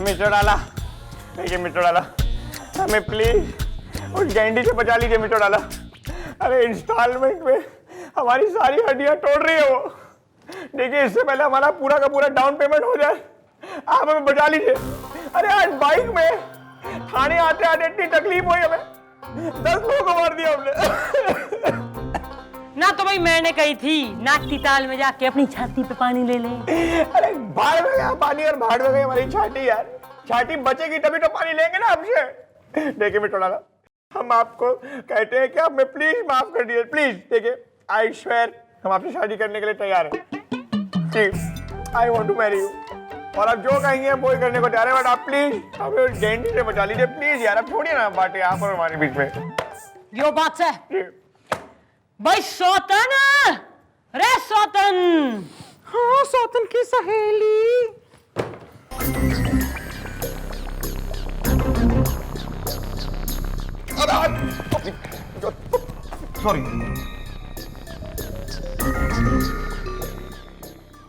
Metre डाला, देखिए metre डाला, हमें प्लीज उस गैंडी से बचा लीजिए मीटर डाला। अरे इंस्टॉलमेंट में हमारी सारी हड्डियां तोड़ रही है वो। देखिए इससे पहले हमारा पूरा का पूरा डाउन पेमेंट हो जाए, आप हमें बचा लीजिए। अरे आज बाइक में थाने आते आते इतनी तकलीफ हुई हमें, 10 लोगों को मार दिया हमने। ना तो भाई मैंने कही थी नाक की ताल में जाके अपनी छाती पे पानी ले ले। अरे भाड़ में गया पानी और भाड़ में गई हमारी छाती यार। छाती बचेगी तभी तो पानी लेंगे ना आपसे। देखिए मीटर डाला, हम आपको कहते हैं कि आप हमें प्लीज माफ कर दीजिए प्लीज। देखिए आई स्वेयर हम आपसे शादी करने के लिए तैयार हैं। I want to marry you. और आप जो कहेंगे वो ही करने को तैयार है, बट आप प्लीज हमें उस गैंडी से बचा लीजिए प्लीज यार। आप छोड़िए ना बातें आप और हमारे बीच में। यो बात है भाई। सौतन, रे सौतन। हाँ सौतन की सहेली। सॉरी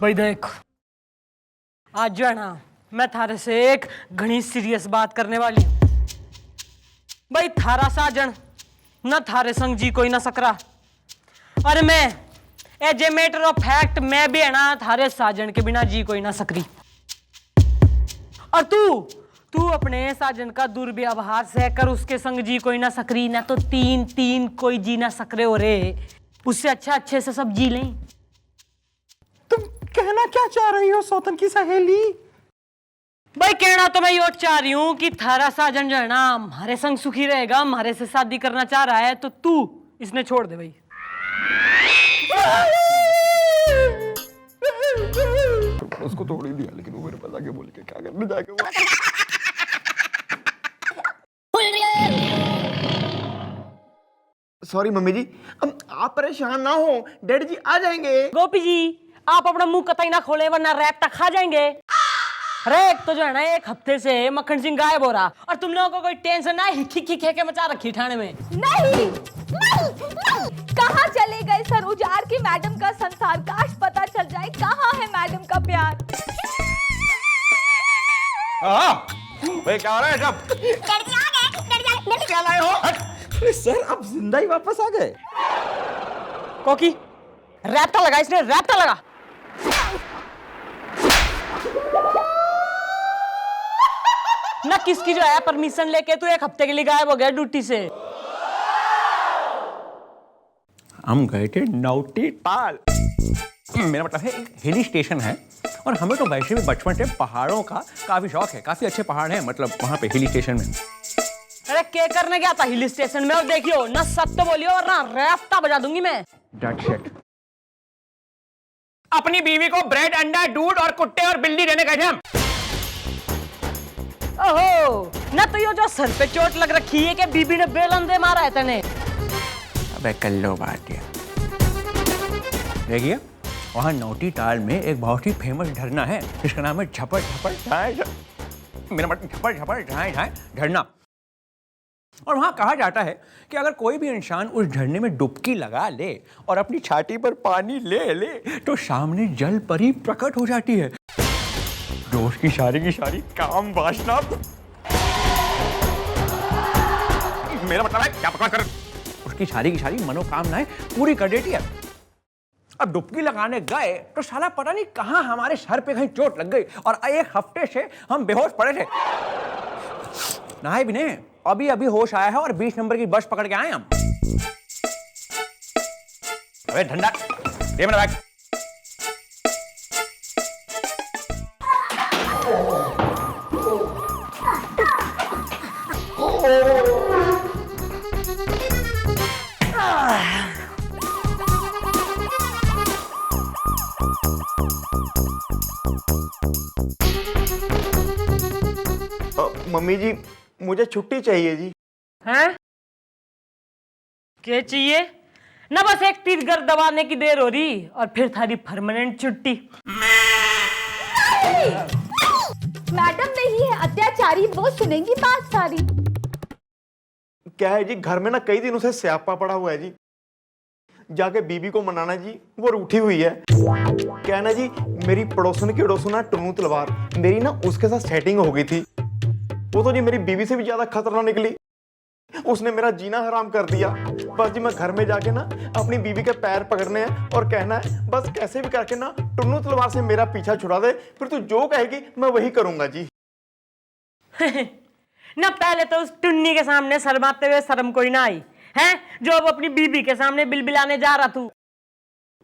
भाई देख, आज जो है ना मैं थारे से एक घनी सीरियस बात करने वाली हूं। भाई थारा साजन न थारे संग जी कोई ना सकरा, और मैं as a matter of fact मैं भी है ना थारे साजन के बिना जी कोई ना सकरी। और तू अपने साजन का दुर्व्यवहार सहकर उसके संग जी कोई ना सकरी, ना तो तीन कोई जी ना सकरे हो रे। उससे अच्छा अच्छे से सब जी लें। तुम कहना क्या चाह रही हो सौतन की सहेली? भाई कहना तो मैं ये चाह रही हूं कि थारा साजन जो है ना हमारे संग सुखी रहेगा, हमारे से शादी करना चाह रहा है, तो तू इसने छोड़ दे भाई। उसको तोड़ ही दिया, लेकिन वो मेरे पास आके बोल के क्या करने जाएगा। सॉरी मम्मी जी, आप परेशान ना हो, डैडी जी आ जाएंगे। गोपी जी आप अपना मुंह कतई ना खोले वरना रैप तक खा जाएंगे। रैप तो जो है ना एक हफ्ते से मक्खन सिंह गायब हो रहा, और तुम लोगों को कोई टेंशन ना हिखी खीखे के मचा रखी ठाणे में। नहीं, कहाँ चले गए सर उजाड़ के मैडम का संसार? काश पता चल जाए कहाँ है मैडम का प्यार। भाई क्या हो रहा है सब? क्या लाए हो? अरे सर आप जिंदा ही वापस आ गए। कोकी रैप्टा लगा, इसने रैप्टा लगा। ना किसकी जो है परमिशन लेके तू एक हफ्ते के लिए गायब हो गया ड्यूटी से। हम गए थे नौटी ताल। मेरा मतलब है एक हिल स्टेशन है, और हमें तो वैसे भी बचपन से पहाड़ों का काफी शौक है। काफी अच्छे पहाड़ हैं मतलब वहां पे हिल स्टेशन में। अरे क्या करने गया था हिल स्टेशन में? और देखियो ना सत्य बोलियो और ना रैप्टा बजा दूंगी मैं। That's it. अपनी बीवी को ब्रेड, अंडा, दूध और कुत्ते और बिल्ली देने गए थे हम। ओहो, ना तो ये जो सर पे चोट लग रखी है कि बीबी ने बेलन दे मारा है तने। अबे कल्लो बात है। देखिए वहाँ नौटी ताल में एक बहुत ही फेमस झरना है जिसका नाम है झपर झपर झाए। मेरा मतलब झपर झपर झाए झाए झरना। और वहाँ कहा जाता है कि अगर कोई भी इंसान उस झरने में डुबकी लगा ले और अपनी छाती पर पानी ले ले तो सामने जल परी प्रकट हो जाती है, जो उसकी सारी की सारी काम वासना, मेरा मतलब है क्या पकड़ कर उसकी सारी की सारी मनोकामनाएं पूरी कर देती है। अब डुबकी लगाने गए तो साला पता नहीं कहाँ हमारे सर पे कहीं चोट लग गई, और एक हफ्ते से हम बेहोश पड़े थे। नहाए भी नहीं, अभी अभी होश आया है और 20 नंबर की बस पकड़ के आए हम। अबे ठंडा दे मेरा बैग। मम्मी जी मुझे छुट्टी चाहिए जी। हैं? क्या चाहिए? ना बस एक तीर गर दबाने की देर हो रही और फिर थारी परमानेंट छुट्टी। मैडम नहीं है अत्याचारी, वो सुनेंगी बात सारी। क्या है जी, घर में ना कई दिनों से स्यापा पड़ा हुआ है जी। जाके बीबी को मनाना जी, वो रूठी हुई है। क्या है ना जी, मेरी पड़ोसन की अड़ोसन ना टुन्नू तलवार, मेरी ना उसके साथ सेटिंग हो गई थी। वो तो जी मेरी बीवी से भी ज्यादा खतरनाक निकली। उसने मेरा जीना हराम कर दिया। बस जी मैं घर में जाके ना अपनी बीवी के पैर पकड़ने हैं और कहना है बस कैसे भी करके ना टुन्नू तलवार से मेरा पीछा छुड़ा दे, फिर तू जो कहेगी मैं वही करूंगा जी। ना पहले तो उस टुन्नी के सामने शर्माते हुए शर्म कोई ना आई है, जो अब अपनी बीबी के सामने बिलबिलाने जा रहा तू।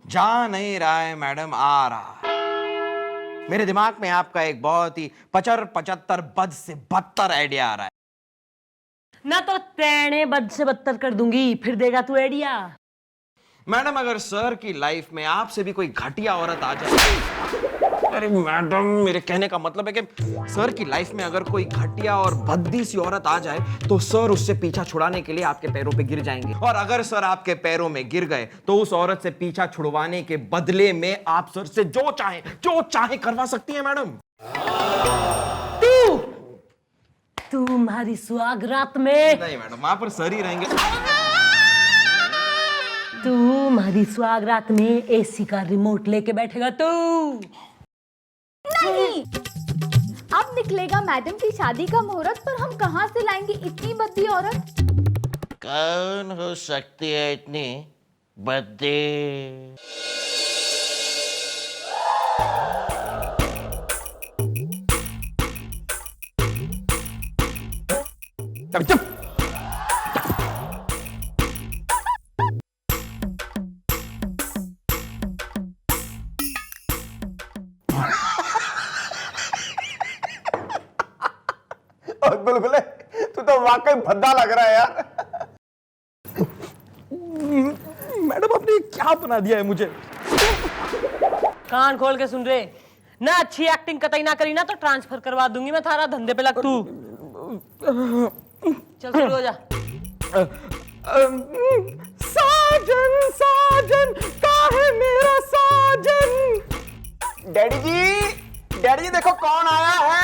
जा नहीं रहा है मैडम, आ रहा है। मेरे दिमाग में आपका एक बहुत ही 75 बद से बदतर आइडिया आ रहा है। ना तो तेने बद से बदतर कर दूंगी, फिर देगा तू आइडिया। मैडम अगर सर की लाइफ में आपसे भी कोई घटिया औरत आ जाए, अरे मैडम मेरे कहने का मतलब है कि सर की लाइफ में अगर कोई घटिया और भद्दी सी औरत आ जाए तो सर उससे पीछा छुड़ाने के लिए आपके पैरों पे गिर जाएंगे, और अगर सर आपके पैरों में गिर गए तो उस औरत से पीछा छुड़वाने के बदले में आप सर से जो चाहे करवा सकती हैं मैडम। तुम्हारी सुहागरात में नहीं मैडम, वहां पर सर ही रहेंगे। तुम्हारी सुहागरात में एसी का रिमोट लेके बैठेगा तू। नहीं, अब निकलेगा मैडम की शादी का मुहूर्त, पर हम कहां से लाएंगे इतनी बद्दी औरत? कौन हो सकती है इतनी बद्दी? चुप। और गुलगुले तू तो वाकई भद्दा लग रहा है यार। मैडम आपने क्या बना दिया है मुझे? कान खोल के सुन रहे ना, अच्छी एक्टिंग कतई ना करी ना तो ट्रांसफर करवा दूंगी मैं थारा, धंधे पे लग तू। चल शुरू हो जा। साजन साजन काहे मेरा साजन। डैडी जी देखो कौन आया है।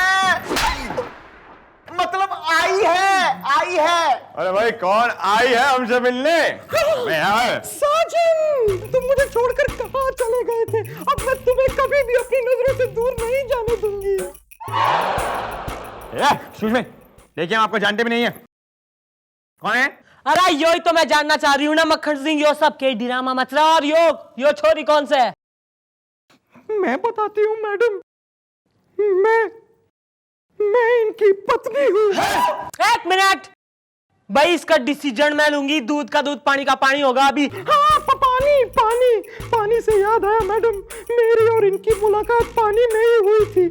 मतलब आई है। अरे भाई कौन आई है हमसे मिलने? साजन तुम मुझे छोड़कर कहाँ चले गए थे? अब मैं तुम्हें कभी भी अपनी नजरों से दूर नहीं जाने दूंगी। सुन में देखिए, हम आपको जानते भी नहीं है। कौन है? अरे यो ही तो मैं जानना चाह रही हूँ ना मक्खन सिंह, यो सब के ड्रामा मच रहा। और यो छोरी कौन से है? मैं बताती हूँ मैडम, मैं इनकी पत्नी हूँ। एक मिनट भाई, इसका डिसीजन मैं लूंगी। दूध का दूध, पानी का पानी होगा अभी। हाँ, पानी से याद आया मैडम, मेरी और इनकी मुलाकात पानी में ही हुई थी।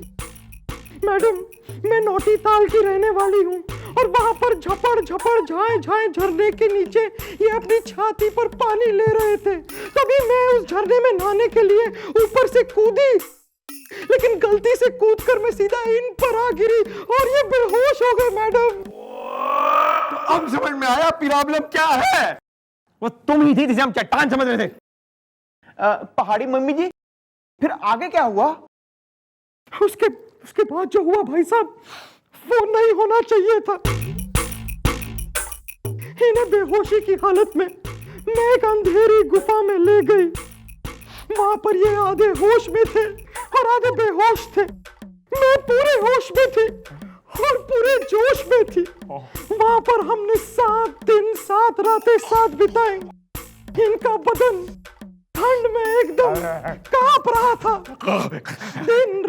मैडम मैं नोटी ताल की रहने वाली हूँ, और वहां पर झपड़ झाएं झरने के नीचे ये अपनी छाती पर पानी ले रहे थे। तभी मैं उस झरने में नहाने के लिए ऊपर से कूदी, लेकिन गलती से कूदकर मैं सीधा इन पर आ गिरी और ये बेहोश हो गए मैडम। अब समझ में आया प्रॉब्लम क्या है। वो तुम ही थी जिसे हम चट्टान समझ रहे थे। पहाड़ी मम्मी जी, फिर आगे क्या हुआ? उसके बाद जो हुआ भाई साहब, वो नहीं होना चाहिए था। इन्हें बेहोशी की हालत में मैं एक अंधेरी गुफा में ले गई। वहां पर ये आधे होश में थे और आधे बेहोश थे। मैं पूरे होश में थी और पूरे जोश में थी। वहां पर हमने 7 दिन 7 रातें साथ बिताए। इनका बदन ठंड में एकदम कांप रहा था। दिन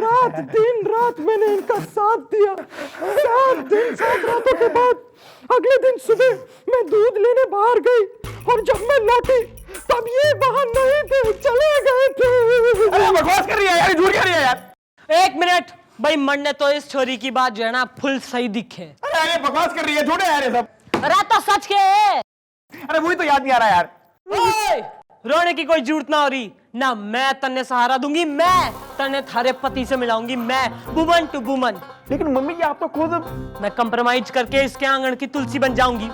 रात मैंने इनका साथ दिया। 7 दिन 7 रातों के बाद अगले दिन सुबह मैं दूध लेने बाहर गई, और जब मैं लौटी तब ये वहां नहीं थे, चले गए थे। अरे बकवास कर रही है यार, झूठ कह रही है यार। एक मिनट भाई, मन ने तो इस छोरी की बात जो है ना फुल सही दिखे। अरे बकवास कर रही है, झूठे यार ये सब। अरे तो सच के है। अरे वही तो याद नहीं आ रहा यार। ओए, रोने की कोई जरूरत ना हो रही ना। मैं तन्ने सहारा दूंगी, मैं तन्ने थारे पति से मिलाऊंगी, मैं वुमन टू वुमन। लेकिन मम्मी जी आप तो खुद। मैं कंप्रोमाइज करके इसके आंगन की तुलसी बन जाऊंगी।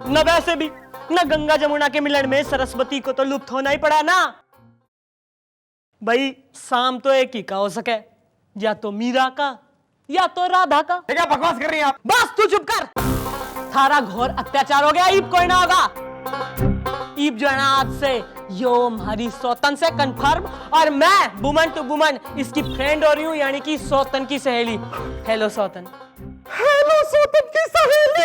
न वैसे भी न गंगा जमुना के मिलन में सरस्वती को तो लुप्त होना ही पड़ा ना भाई। शाम तो एक ही का हो सके, या तो मीरा का या तो राधा का। क्या बकवास कर रही है आप? बस तू चुप कर। थारा घोर अत्याचार हो गया, ईब कोई ना होगा। ईब जो है ना आज से यो हमारी सौतन से कंफर्म, और मैं वुमन टू वुमन इसकी फ्रेंड हो रही हूँ, यानी कि सौतन की सहेली। हेलो सौतन। हेलो सौतन की सहेली।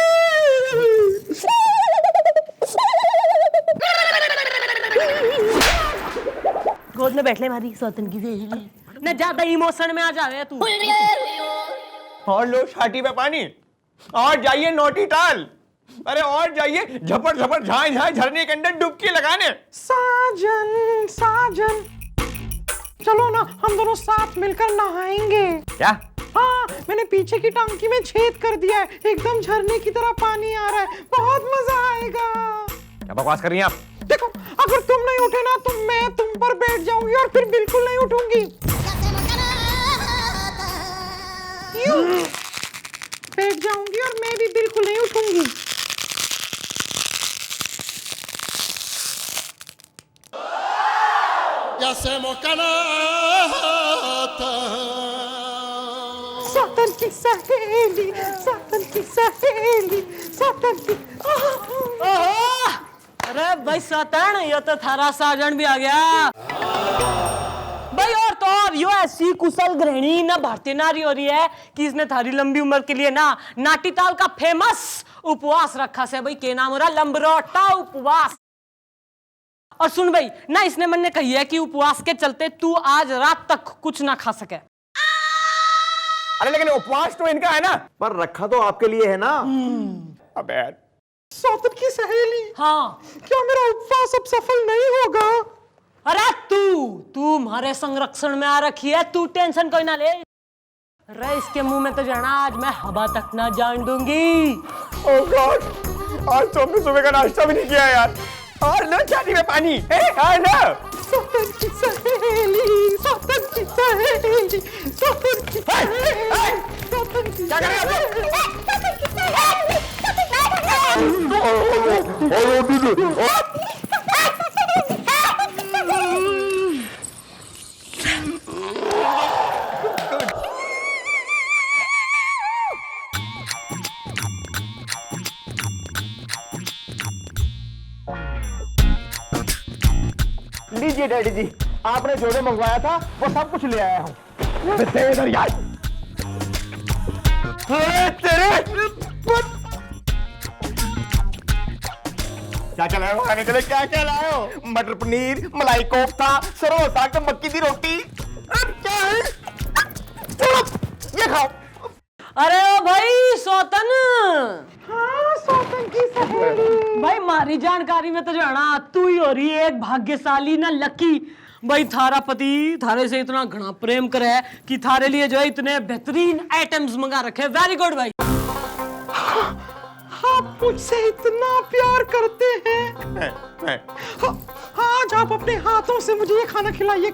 गोद में बैठ ले हमारी सौतन की सहेली, न ज्यादा इमोशन में आ जावे तू। और लो छाती पे पानी, और जाइए नोटी टाल, अरे और जाइए झपट झपट झाई झाई झरने के अंदर डुबकी लगाने। साजन साजन, चलो ना हम दोनों साथ मिलकर नहाएंगे। क्या? हाँ, मैंने पीछे की टांकी में छेद कर दिया है, एकदम झरने की तरह पानी आ रहा है, बहुत मजा आएगा। क्या बकवास कर रही हैं आप? देखो, अगर तुम नहीं उठे ना तो मैं तुम पर बैठ जाऊंगी और फिर बिल्कुल नहीं उठूंगी। यूं बैठ जाऊंगी और मैं भी बिल्कुल नहीं उठूंगी। सौतन की सहेली, सौतन की सहेली, सौतन की। अरे भाई सौतन, ये तो थारा साजन भी आ गया भाई। और तो और यो ऐसी कुशल गृहिणी ना भारतीय नारी हो रही है कि इसने थारी लंबी उम्र के लिए ना नाटीताल का फेमस उपवास रखा से भाई, के नाम हो रहा लंबरोटा उपवास। और सुन भाई ना, इसने मन ने कही है कि उपवास के चलते तू आज रात तक कुछ ना खा सके। अरे लेकिन उपवास तो इनका है ना, पर रखा तो आपके लिए है ना। अबे यार। सौतन की सहेली, हाँ, क्या मेरा उपवास अब सफल नहीं होगा? अरे तू हमारे संरक्षण में आ रखी है, तू टेंशन कोई ना ले। अरे इसके मुंह में तो जाना आज मैं हवा तक ना जान दूंगी। ओह गॉड, आज तो हमने सुबह का नाश्ता भी नहीं किया यार। और लो छाती में पानी, सौतन की सहेली, सौतन की सहेली, सौतन की सहेली, सौतन की क्या कर रहे हो आप लोग? सौतन की सहेली, लीजिए डैडी जी, आपने जो जो मंगवाया था वो सब कुछ ले आया हूँ। इधर यार। तेरे क्या लाए हो खाने के लिए? क्या लाए हो? मटर पनीर, मलाई कोफ्ता, सरसों साग, मक्की की रोटी। क्या है? ये खाओ। अरे ओ भाई सौतन। हाँ, सौतन की सहेली। भाई मारी जानकारी में तो जाना तू ही हो रही है एक भाग्यशाली ना लकी। भाई थारा पति थारे से इतना घना प्रेम करे है कि थारे लिए जो है इतने बेहतरीन आइटम्स मंगा रखे। वेरी गुड भाई। आप मुझसे इतना प्यार करते हैं। आज आप अपने हाथों से मुझे ये खाना खिलाइए।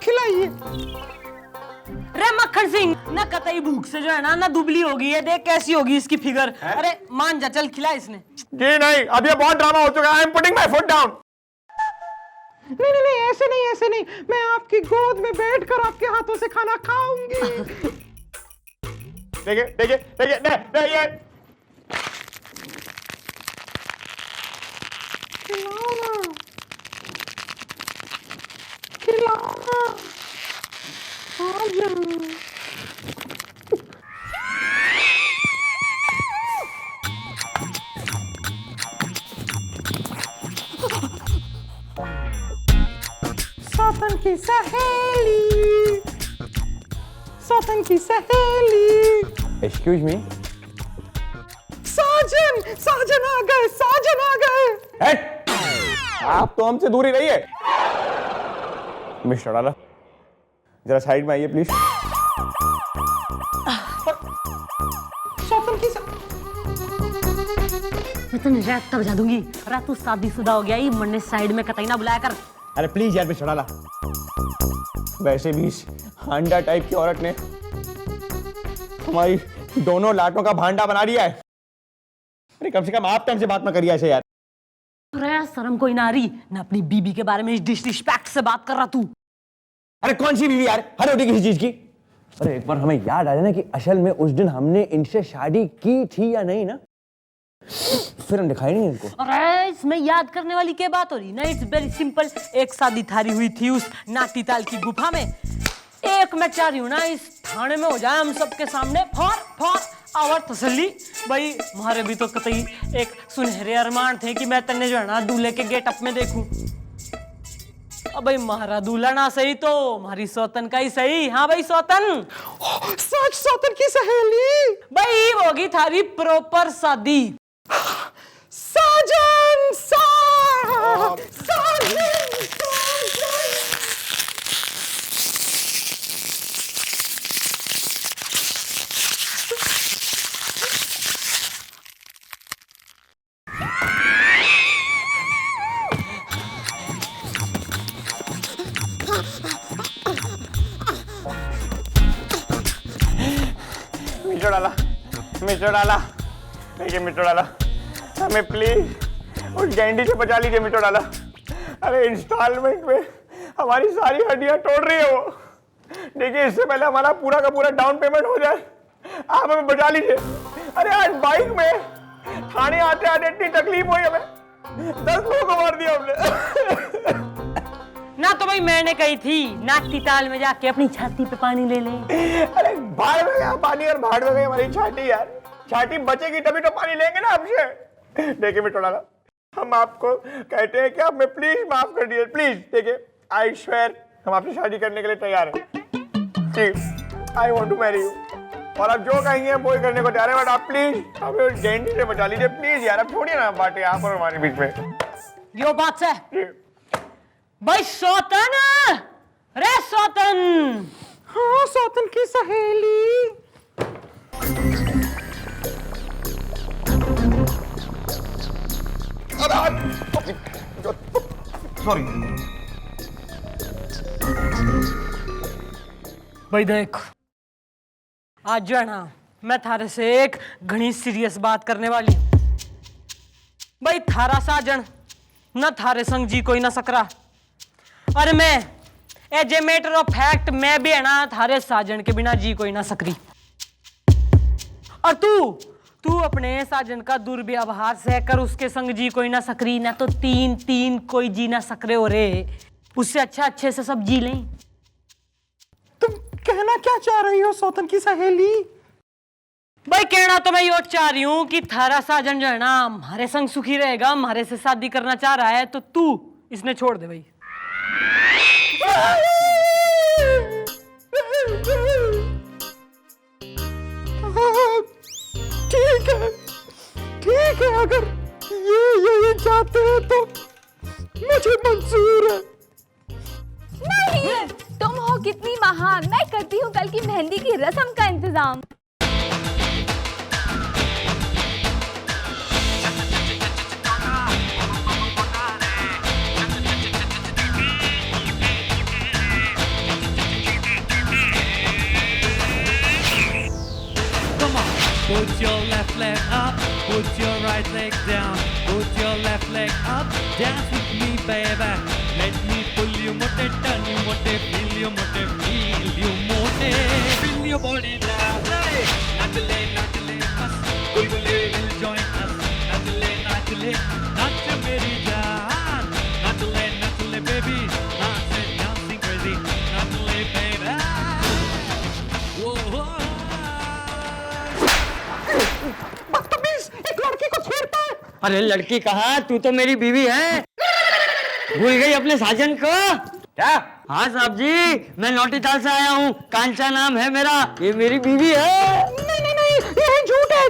रे मक्खन सिंह, ना कतई भूख से जो है ना दुबली होगी है, देख कैसी होगी इसकी फिगर। अरे मान जा, चल खिला इसने। जी नहीं, अब ये बहुत ड्रामा हो चुका है। I am putting my foot down. नहीं, ऐसे नहीं, मैं आपकी गोद में बैठकर आपके हाथों से खाना खाऊंगी। देखिए, खिलाओ ना। सौतन की सहेली, सौतन की सहेली। Excuse me. साजन आ गए। आप तो हमसे दूर ही रहिए। मिस्टर डाला, जरा साइड में आइए प्लीज। सौतन की मैं तो नजर तब बजा दूंगी। अरे तू शादीशुदा हो गया ही, मरने साइड में कतई ना बुलाया कर। अरे प्लीज यार मिस्टर डाला, वैसे भी इस हांडा टाइप की औरत ने हमारी दोनों लाटों का भांडा बना दिया है। अरे कम से कम आप तो हमसे बात ना करिए ऐसे यार। अरे शर्म कोई ना रही ना, अपनी बीबी के बारे में डिसरिस्पेक्ट से बात कर रहा तू। अरे कौन सी बीवी यार, हर होती किसी चीज की। अरे एक बार हमें याद आ जाए ना कि असल में उस दिन हमने इनसे शादी की थी या नहीं ना। फिर दिखाई नहीं इनको। अरे इसमें याद करने वाली क्या बात हो रही ना, इट्स वेरी सिंपल। एक शादी थारी हुई थी उस नाटी ताल की गुफा में। एक मैं चाह रही हूँ ना इस थाने में हो जाए हम सबके सामने फॉर आवर तसल्ली। भाई हमारे भी तो कतई एक सुनहरे अरमान थे कि मैं तन्ने जो है ना दूल्हे के गेटअप में देखूं। अब भाई हमारा दूल्हा ना सही तो हमारी सौतन का ही सही। हाँ भाई सौतन, सच सौतन की सहेली। भाई होगी थारी प्रॉपर शादी। साजन साजन। मिस्टर डाला देखिए मिस्टर डाला, हमें प्लीज उस गैंडी से बचा लीजिए मिस्टर डाला। अरे इंस्टॉलमेंट में हमारी सारी हड्डियां तोड़ रही है वो। देखिए इससे पहले हमारा पूरा का पूरा डाउन पेमेंट हो जाए, आप हमें बचा लीजिए। अरे आज बाइक में थाने आते आते इतनी तकलीफ हुई हमें, 10 लोगों को मार दिया हमने। ना तो भाई मैंने कही थी नाटी ताल में जाके अपनी छाती पे पानी ले ले। अरे भाड़ में गया पानी और भाड़ में गई हमारी छाती यार। छाती बचेगी तभी तो पानी लेंगे ना आपसे। देखिए मिस्टर डाला, हम आपको कहते हैं कि आप हमें प्लीज माफ कर दीजिए प्लीज। देखिए आई स्वेयर हम आपसे शादी करने के लिए तैयार हैं। I want to marry you. और आप जो कहेंगे वो ही करने को तैयार है, बट आप प्लीज हमें गैंडी से बचा लीजिए प्लीज यार। आप छोड़िए ना बातें आप और हमारे बीच में। यो बात है भाई सौतन, रे सौतन। हाँ सौतन की सहेली। सॉरी भाई देख आज जो है ना मैं थारे से एक घनी सीरियस बात करने वाली हूं। भाई थारा साजन न थारे संग जी कोई ना सकरा। और मैं as a matter of fact मैं भी है ना थारे साजन के बिना जी कोई ना सकरी। और तू अपने साजन का दुर्व्यवहार सहकर उसके संग जी कोई ना सकरी ना तो तीन कोई जी ना सकरे हो रे। उससे अच्छा अच्छे से सब जी लें। तुम कहना क्या चाह रही हो सौतन की सहेली? भाई कहना तो मैं ये चाह रही हूं कि थारा साजन जो है ना हमारे संग सुखी रहेगा, हमारे से शादी करना चाह रहा है तो तू इसने छोड़ दे भाई। ठीक है अगर ये यही चाहते हैं तो मुझे मंजूर है। नहीं, तुम हो कितनी महान। मैं करती हूँ कल की मेहंदी की रस्म का इंतजाम। Put your left leg up, put your right leg down, put your left leg up, dance with me baby. Let me pull you mote, turn you mote, feel you mote, feel you mote. Feel your body now, hey! Natle, bas, gulgule will join us. Natle, nache meri jaan. Natle baby, nache dancing crazy. Natle baby. Whoa. एक लड़की को छेड़ता है। अरे लड़की कहा, तू तो मेरी बीवी है। भूल गई अपने साजन को क्या? हाँ साहब जी, मैं नोटी ताल से आया हूँ, कांचा नाम है मेरा, ये मेरी बीवी है। नहीं, ये झूठ है।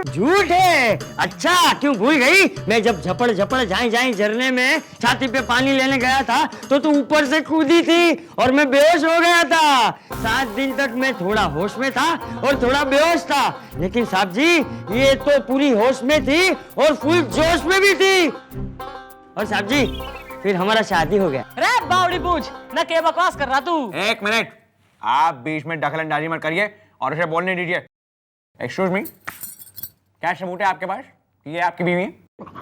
झूठ है? अच्छा क्यों भूल गई? मैं जब झपड़ जाए झरने में छाती पे पानी लेने गया था तो तू ऊपर से कूदी थी और मैं बेहोश हो गया था। 7 दिन तक मैं थोड़ा होश में था और थोड़ा बेहोश था, लेकिन साहब जी ये तो पूरी होश में थी और फुल जोश में भी थी। और साहब जी फिर हमारा शादी हो गया। अरे बावड़ी पूछ ना, क्या बकवास कर रहा तू? 1 मिनट, आप बीच में दखलंदाजी मत करिए और उसे बोलने दीजिए। एक्सक्यूज मी, क्या सबूत है आपके पास कि ये आपकी बीवी है?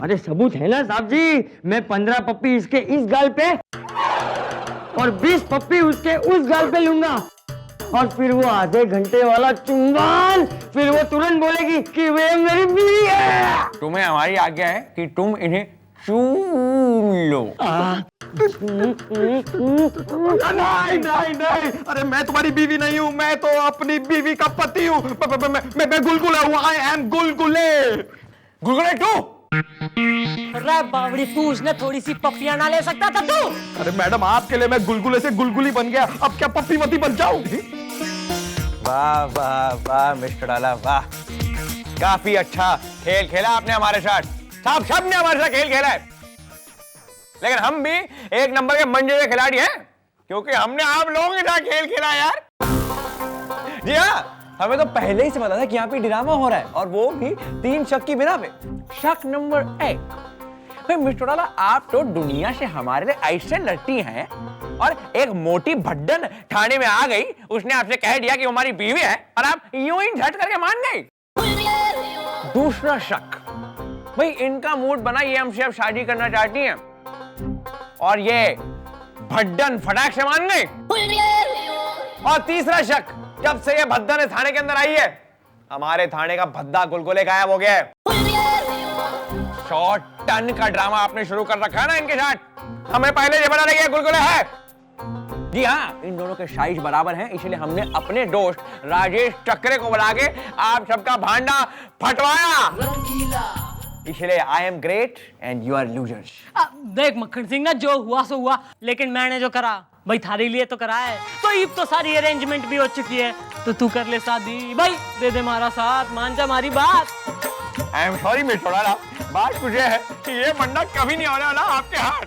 अरे सबूत है ना साहब जी। मैं 15 पप्पी इसके इस गाल पे और 20 पप्पी उसके उस गाल पे लूंगा। और फिर वो आधे घंटे वाला चुंबन, फिर वो तुरंत बोलेगी कि वे मेरी बीवी है। तुम्हें हमारी आज्ञा है कि तुम इन्हें चूम लो। नहीं नहीं नहीं, अरे मैं तुम्हारी बीवी नहीं हूँ, मैं तो अपनी बीवी का पति हूँ। मैं गुलगुला हूँ, आई एम गुलगुले। गुलगुले तू? रे बावड़ी पूछ ने थोड़ी सी पपियां ना ले सकता था तू? अरे मैडम, आपके लिए मैं गुलगुले से गुलगुली बन गया, अब क्या पप्पी मती बन जाऊंगी? वाह वाह वाह मिस्टर डाला, वाह, काफी अच्छा खेल खेला आपने हमारे साथ। सब ने हमारे साथ खेल खेला है, लेकिन हम भी एक नंबर के मंजे हुए खिलाड़ी हैं, क्योंकि हमने आप लोगों के साथ खेल खेला यार। जी हाँ, हमें तो पहले ही से पता था कि यहाँ पे ड्रामा हो रहा है, और वो भी 3 शक की बिना पे। शक नंबर 1, भाई मिस्टर डाला, आप तो दुनिया से हमारे लिए ऐसे लड़ती हैं, और एक मोटी भड्डन थाने में आ गई, उसने आपसे कह दिया कि हमारी बीवी है, और आप यूं ही झट करके मान गई। दूसरा शक, भाई इनका मूड बना, ये हमसे अब शादी करना चाहती हैं, और ये भड्डन फटाक से मान गई। और तीसरा शक, जब से ये भद्दन थाने के अंदर आई है, हमारे थाने का भद्दा गुलगुले गायब हो गया है। 100 टन का ड्रामा आपने शुरू कर रखा है ना इनके साथ, हमें पहले ये बता देंगे गुलगुले है। जी हाँ, इन दोनों के साइज बराबर हैं, इसलिए हमने अपने दोस्त राजेश चक्रे को बुला के आप सबका भांडा फटवाया। इसलिए I am great and you are losers. देख मक्खन सिंह ना, जो हुआ सो हुआ, लेकिन मैंने जो करा भाई थारे लिए तो करा है, तो अब तो सारी अरेंजमेंट भी हो चुकी है, तो तू कर ले शादी भाई, दे दे हमारा साथ, मान जा हमारी बात। आई एम सॉरी मिस्टर डाला, बात मुझे है कि ये बंदा कभी नहीं आने वाला आपके हाथ।